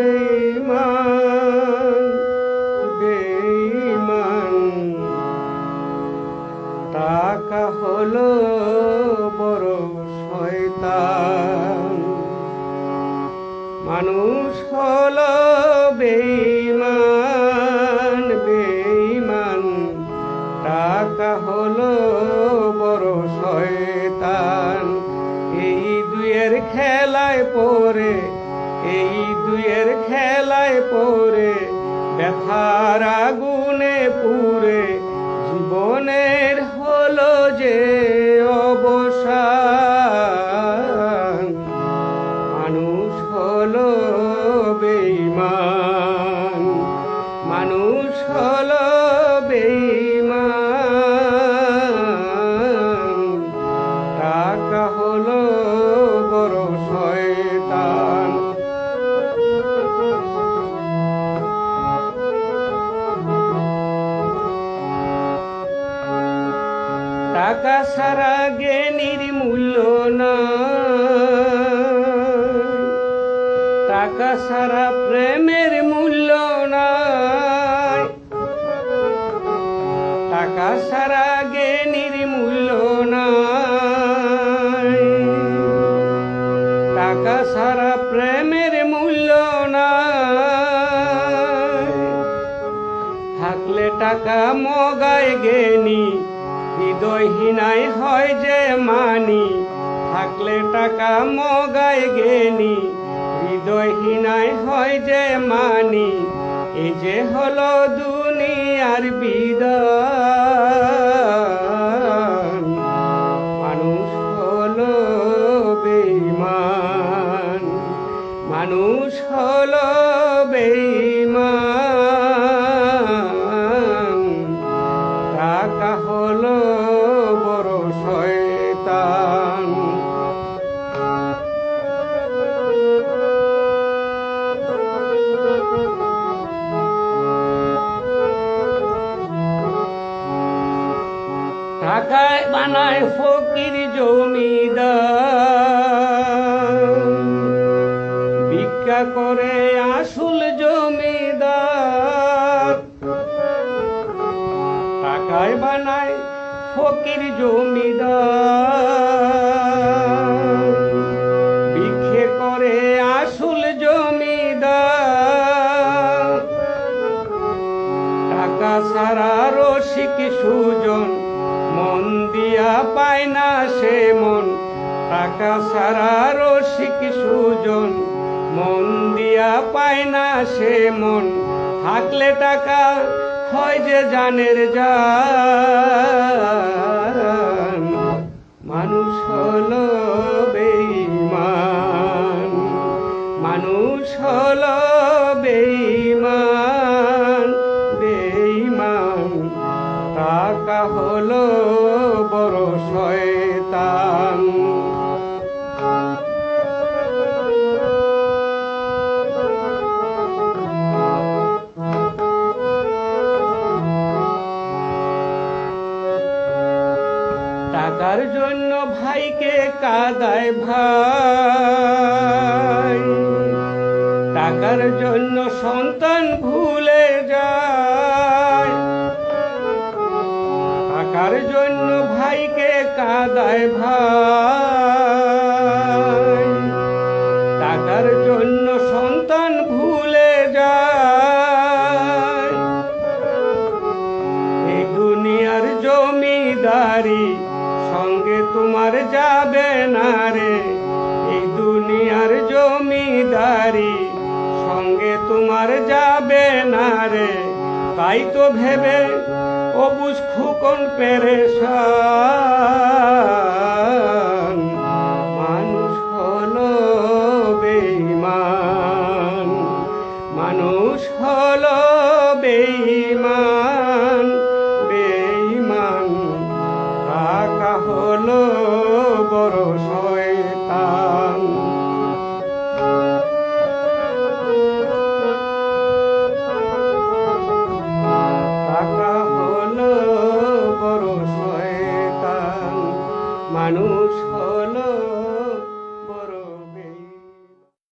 বেঈমান বেঈমান টাকা হলো বড় শয়তান। মানুষ হলো বেঈমান বেঈমান টাকা হলো বড় শয়তান। এই দুয়ের খেলায় পড়ে এই দুয়ের খেলায় পড়ে ব্যথার আগুনে পুড়ে জীবনের হলো যে অবসান। মানুষ হলো বেঈমান মানুষ হলো বেঈমান টাকা হলো বড় শয়তান। টাকা ছাড়া জ্ঞানীর মূল্য নাই, টাকা ছাড়া প্রেমের মূল্য নাই, টাকা ছাড়া জ্ঞানীর মূল্য নাই, টাকা ছাড়া প্রেমের মূল্য নাই। থাকলে টাকা মগায় জ্ঞানী হৃদয়হীনাই হয় যে মানি। থাকলে টাকা মগায় জ্ঞানী হৃদয়হীনাই হয় যে মানি। এই যে হলো দুনিয়ার বিধান। মানুষ হলো বেঈমান মানুষ হলো বেঈমান টাকা হলো বড় শয়তান। টাকায় বানায় ফকির জমিদার, ভিক্ষা করে আসল জমিদার। টাকায় বানায় ফকির জমিদার, ভিক্ষে করে আসল জমিদার। টাকা ছাড়া রসিক সুজন মন দিয়া পায় না সে মন। টাকা ছাড়া রসিক সুজন মন দিয়া পায় না সে মন। থাকলে টাকা হয় যে জানের জান। মানুষ হলো বেঈমান মানুষ হলো বেঈমান বেঈমান টাকা হলো বড় শয়তান। টাকার জন্য ভাইকে কাঁদায় ভাই, টাকার জন্য সন্তান ভুলে যায়। টাকার জন্য ভাইকে কাঁদায় ভাই, টাকার জন্য সন্তান ভুলে যায়। এই দুনিয়ার জমিদারি সঙ্গে তোমার যাবে না রে। এই দুনিয়ার জমিদারি সঙ্গে তোমার যাবে না রে। তাই তো ভেবে অবুঝ খুকন পেরেশান। মানুষ হলো বেঈমান মানুষ হলো বেঈমান বেঈমান টাকা হলো বড় শয়তান। টাকা হলো বড় শয়তান মানুষ হলো